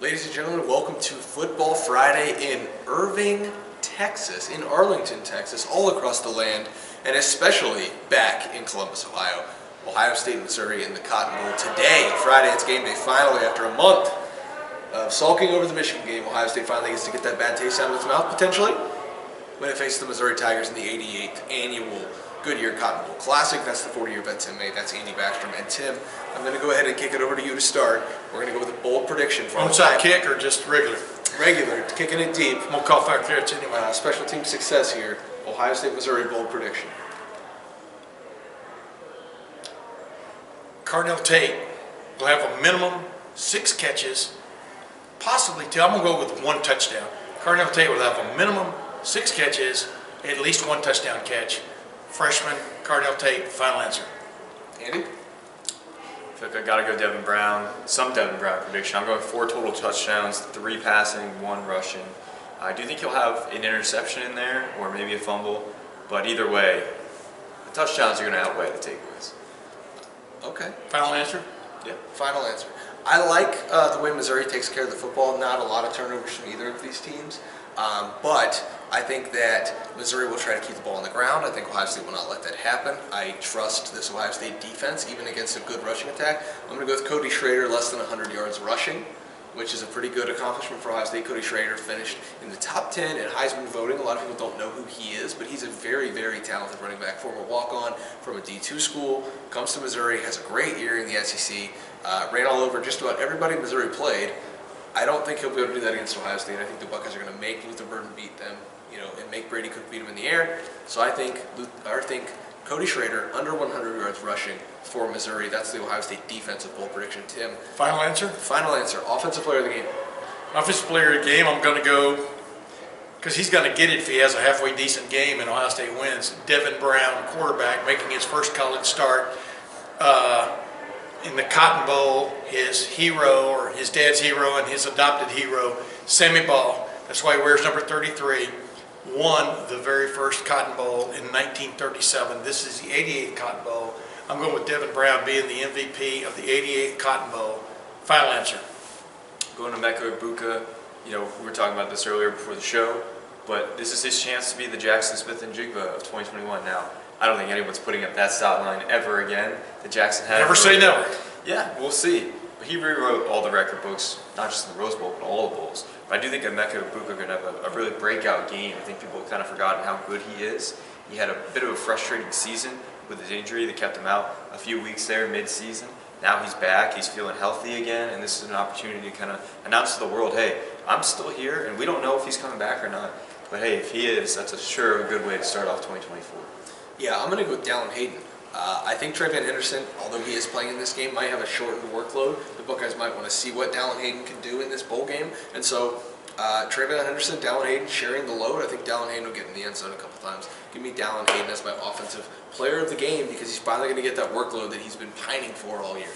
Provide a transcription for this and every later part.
Ladies and gentlemen, welcome to Football Friday in Irving, Texas, in Arlington, Texas, all across the land, and especially back in Columbus, Ohio. Ohio State and Missouri in the Cotton Bowl today. Friday, it's game day finally after a month of sulking over the Michigan game. Ohio State finally gets to get that bad taste out of its mouth, potentially, when it faces the Missouri Tigers in the 88th annual Goodyear Cotton Bowl Classic. That's the 40-year vet Tim made. That's Andy Backstrom. And Tim, I'm going to go ahead and kick it over to you to start. We're going to go with a bold prediction for onside kick or just regular? Regular, kicking it deep. I'm going to call fair clearance anyway. Special team success here. Ohio State, Missouri, bold prediction. Cardinal Tate will have a minimum 6 catches, possibly 2. I'm going to go with 1 touchdown. Cardinal Tate will have a minimum 6 catches, at least 1 touchdown catch. Freshman, Cardinal Tate, final answer. Andy? I feel like I got to go Devin Brown, some Devin Brown prediction. I'm going 4 total touchdowns, 3 passing, 1 rushing. I do think he'll have an interception in there or maybe a fumble, but either way, the touchdowns are going to outweigh the takeaways. Okay. Final answer? Yeah. Final answer. I like the way Missouri takes care of the football. Not a lot of turnovers from either of these teams. But I think that Missouri will try to keep the ball on the ground. I think Ohio State will not let that happen. I trust this Ohio State defense, even against a good rushing attack. I'm going to go with Cody Schrader, less than 100 yards rushing, which is a pretty good accomplishment for Ohio State. Cody Schrader finished in the top 10 in Heisman voting. A lot of people don't know who he is, but he's a very, very talented running back. Former walk-on from a D2 school, comes to Missouri, has a great year in the SEC, ran all over just about everybody Missouri played. I don't think he'll be able to do that against Ohio State. I think the Buckeyes are going to make Luther Burden beat them, and make Brady Cook beat him in the air. So I think Cody Schrader under 100 yards rushing for Missouri. That's the Ohio State defensive bowl prediction. Tim? Final answer? Final answer. Offensive player of the game. Offensive player of the game, I'm going to go, because he's going to get it if he has a halfway decent game and Ohio State wins. Devin Brown, quarterback, making his first college start. In the Cotton Bowl, his hero, or his dad's hero and his adopted hero, Sammy Ball, that's why he wears number 33, won the very first Cotton Bowl in 1937. This is the 88th Cotton Bowl. I'm going with Devin Brown being the MVP of the 88th Cotton Bowl. Final answer. Going to Emeka Egbuka, we were talking about this earlier before the show, but this is his chance to be the Jackson Smith-Njigba of 2021 now. I don't think anyone's putting up that stat line ever again that Jackson had. Never say never. Yeah, we'll see. But he rewrote all the record books, not just in the Rose Bowl, but all the bowls. But I do think Emeka Egbuka could have a really breakout game. I think people have kind of forgotten how good he is. He had a bit of a frustrating season with his injury that kept him out a few weeks there mid-season. Now he's back, he's feeling healthy again, and this is an opportunity to kind of announce to the world, hey, I'm still here, and we don't know if he's coming back or not. But hey, if he is, that's a good way to start off 2024. Yeah, I'm going to go with Dallin Hayden. I think Trevion Henderson, although he is playing in this game, might have a shortened workload. The Buckeyes might want to see what Dallin Hayden can do in this bowl game. And so Trevion Henderson, Dallin Hayden sharing the load. I think Dallin Hayden will get in the end zone a couple times. Give me Dallin Hayden as my offensive player of the game because he's finally going to get that workload that he's been pining for all year.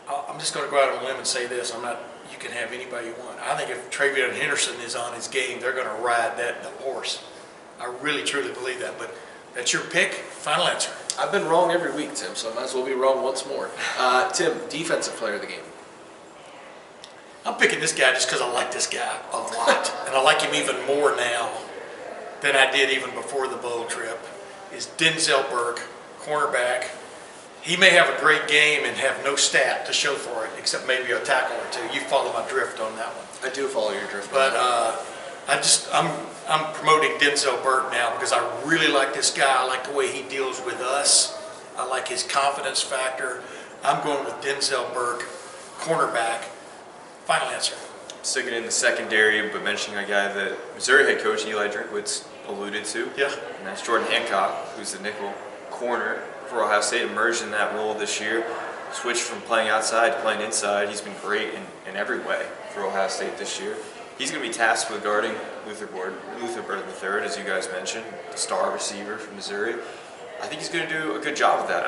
I'm just going to go out on a limb and say this. You can have anybody you want. I think if Trevion Henderson is on his game, they're going to ride that horse. I really, truly believe that. But that's your pick. Final answer. I've been wrong every week, Tim, so I might as well be wrong once more. Tim, defensive player of the game. I'm picking this guy just because I like this guy a lot. And I like him even more now than I did even before the bowl trip. Is Denzel Burke, cornerback. He may have a great game and have no stat to show for it, except maybe a tackle or two. You follow my drift on that one. I do follow your drift. But I'm promoting Denzel Burke now because I really like this guy. I like the way he deals with us. I like his confidence factor. I'm going with Denzel Burke, cornerback. Final answer. Sticking in the secondary, but mentioning a guy that Missouri head coach Eli Drinkwitz alluded to. Yeah. And that's Jordan Hancock, who's the nickel corner for Ohio State, emerged in that role this year. Switched from playing outside to playing inside. He's been great in every way for Ohio State this year. He's going to be tasked with guarding Luther Burden III, as you guys mentioned, the star receiver from Missouri. I think he's going to do a good job with that.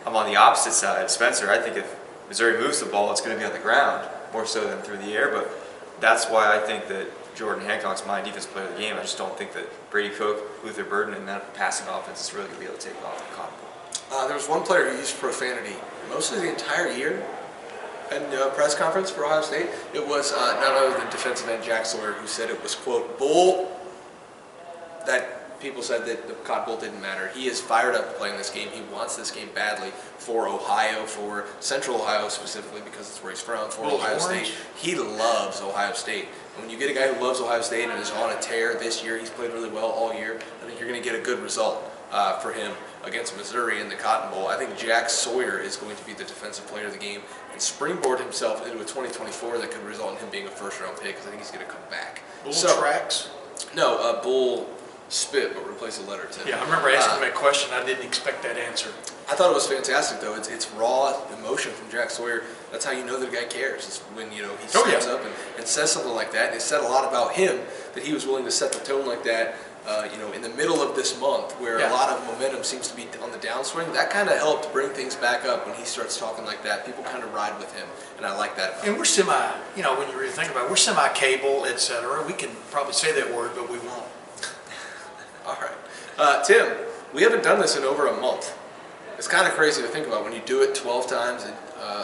I'm on the opposite side. Spencer, I think if Missouri moves the ball, it's going to be on the ground more so than through the air. But that's why I think that Jordan Hancock's my defensive player of the game. I just don't think that Brady Cook, Luther Burden, and that passing offense is really going to be able to take off the Cotton Bowl. There was one player who used profanity mostly the entire year, in the press conference for Ohio State, it was none other than defensive end Jack Sawyer who said it was, quote, bull, that people said that the Cotton Bowl didn't matter. He is fired up playing this game. He wants this game badly for Ohio, for Central Ohio specifically because it's where he's from, for Ohio State. He loves Ohio State. And when you get a guy who loves Ohio State and is on a tear this year, he's played really well all year, I think you're going to get a good result for him against Missouri in the Cotton Bowl. I think Jack Sawyer is going to be the defensive player of the game and springboard himself into a 2024 that could result in him being a first-round pick because I think he's going to come back. Bull tracks? No, bull spit, but replace a letter to. Yeah, I remember asking that question. I didn't expect that answer. I thought it was fantastic, though. It's raw emotion from Jack Sawyer. That's how you know that a guy cares. It's when he steps up and says something like that. And it said a lot about him that he was willing to set the tone like that. In the middle of this month, where a lot of momentum seems to be on the downswing, that kind of helped bring things back up when he starts talking like that. People kind of ride with him, and I like that about him. And we're when you really think about it, we're semi-cable, etc. We can probably say that word, but we won't. All right. Tim, we haven't done this in over a month. It's kind of crazy to think about when you do it 12 times in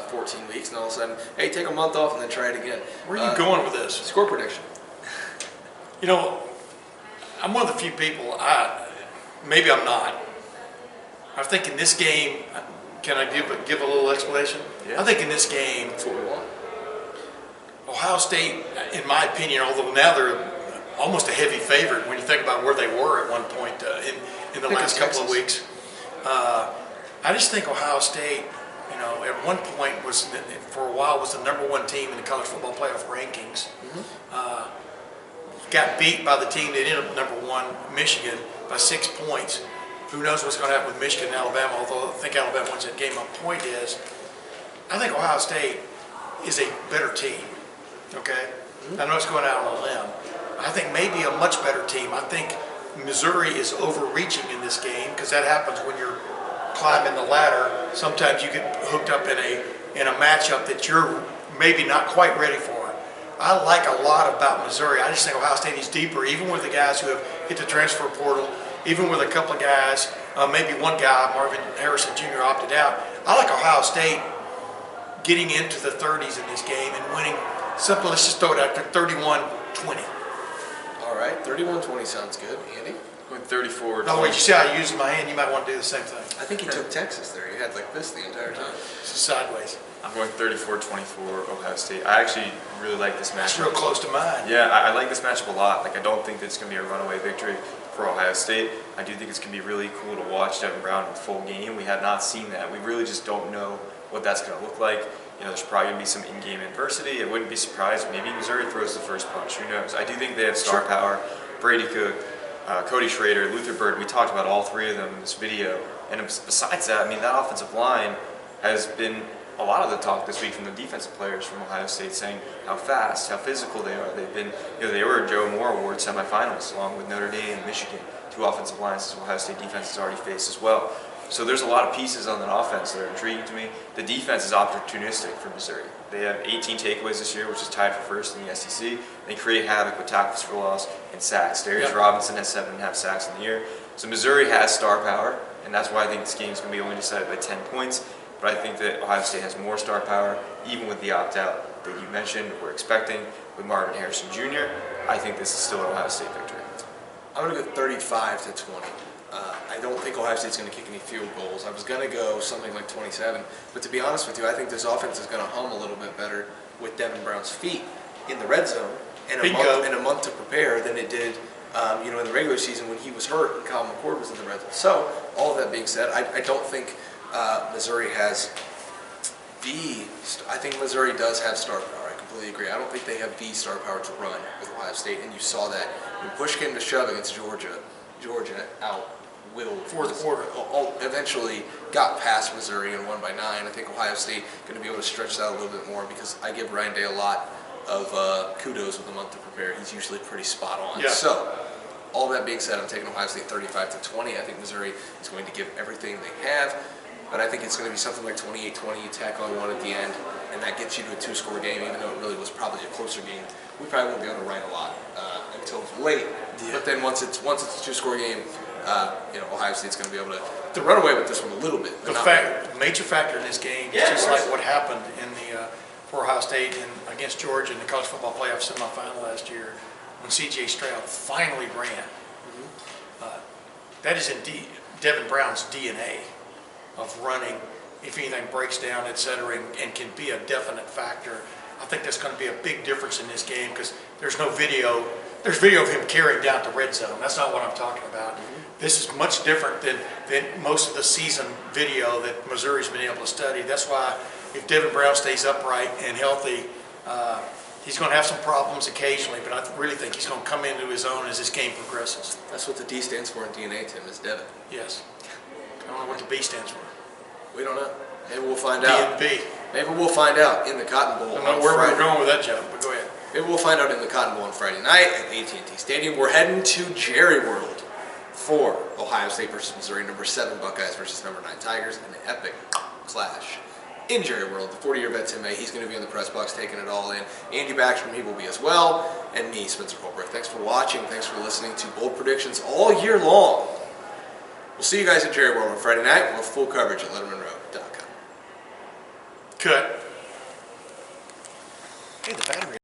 14 weeks, and all of a sudden, hey, take a month off and then try it again. Where are you going with this? Score prediction. I'm one of the few people, maybe I'm not. I think in this game, can I give a little explanation? Yeah. I think in this game, That's what we want. Ohio State, in my opinion, although now they're almost a heavy favorite when you think about where they were at one point in the last couple of weeks. I just think Ohio State, at one point for a while was the #1 team in the college football playoff rankings. Mm-hmm. Got beat by the team that ended up #1, Michigan, by 6 points. Who knows what's going to happen with Michigan and Alabama, although I think Alabama wins that game. My point is, I think Ohio State is a better team, okay? Mm-hmm. I know it's going out on a limb. I think maybe a much better team. I think Missouri is overreaching in this game because that happens when you're climbing the ladder. Sometimes you get hooked up in a matchup that you're maybe not quite ready for. I like a lot about Missouri. I just think Ohio State is deeper, even with the guys who have hit the transfer portal, even with a couple of guys, maybe one guy, Marvin Harrison Jr., opted out. I like Ohio State getting into the 30s in this game and winning simple, let's just throw it out there, 31-20. All right, 31-20 sounds good. Andy? Going 34. Oh, wait, you see how I used my hand? You might want to do the same thing. I think he took Texas there. He had like this the entire time. It's sideways. I'm going 34-24 Ohio State. I actually really like this matchup. It's real close to mine. Yeah, I like this matchup a lot. I don't think that it's going to be a runaway victory for Ohio State. I do think it's going to be really cool to watch Devin Brown in the full game. We have not seen that. We really just don't know what that's going to look like. There's probably going to be some in-game adversity. I wouldn't be surprised. Maybe Missouri throws the first punch. Who knows? I do think they have star power. Brady Cook, Cody Schrader, Luther Bird. We talked about all three of them in this video. And besides that, that offensive line has been a lot of the talk this week from the defensive players from Ohio State saying how fast, how physical they are. They've been, they were Joe Moore Award semifinalists along with Notre Dame and Michigan, two offensive lines that Ohio State defense has already faced as well. So there's a lot of pieces on that offense that are intriguing to me. The defense is opportunistic for Missouri. They have 18 takeaways this year, which is tied for first in the SEC. They create havoc with tackles for loss and sacks. Darius Robinson has 7.5 sacks in the year. So Missouri has star power, and that's why I think this game is going to be only decided by 10 points. But I think that Ohio State has more star power, even with the opt-out that you mentioned we're expecting with Marvin Harrison Jr. I think this is still an Ohio State victory. I'm going to go 35-20. I don't think Ohio State's going to kick any field goals. I was going to go something like 27, but to be honest with you, I think this offense is going to hum a little bit better with Devin Brown's feet in the red zone and a month to prepare than it did in the regular season when he was hurt and Kyle McCord was in the red zone. So, all of that being said, I don't think Missouri has I think Missouri does have star power. I completely agree. I don't think they have the star power to run with Ohio State, and you saw that when push came to shove against Georgia fourth quarter eventually got past Missouri and won by 9. I think Ohio State going to be able to stretch that a little bit more because I give Ryan Day a lot of kudos with the month to prepare. He's usually pretty spot on. Yeah. So, all that being said, I'm taking Ohio State 35-20. I think Missouri is going to give everything they have, but I think it's going to be something like 28-20. You tack on one at the end, and that gets you to a 2-score game, even though it really was probably a closer game. We probably won't be able to write a lot until late, but then once it's a 2-score game, Ohio State's going to be able to run away with this one a little bit. The major factor in this game is just like what happened in the for Ohio State and against Georgia in the college football playoff semifinal last year when C.J. Stroud finally ran. That is indeed Devin Brown's DNA of running, if anything breaks down, et cetera, and can be a definite factor. I think that's going to be a big difference in this game because there's no video. There's video of him carrying down the red zone. That's not what I'm talking about. This is much different than most of the season video that Missouri's been able to study. That's why if Devin Brown stays upright and healthy, he's going to have some problems occasionally, but I really think he's going to come into his own as this game progresses. That's what the D stands for in DNA, Tim, is Devin. Yes. I don't know what the B stands for. We don't know. Maybe we'll find out. D&B. Maybe we'll find out in the Cotton Bowl I don't know on where Friday. we're going with that joke, but go ahead. Maybe we'll find out in the Cotton Bowl on Friday night at AT&T Stadium. We're heading to Jerry World for Ohio State versus Missouri, number 7 Buckeyes versus number 9 Tigers, an epic clash in Jerry World. The 40-year vet Tim May, he's going to be in the press box taking it all in. Andy Backstrom, he will be as well, and me, Spencer Holbrook. Thanks for watching. Thanks for listening to Bold Predictions all year long. We'll see you guys at Jerry World on Friday night with full coverage at lettermenrow.com. Cut. Hey, the battery.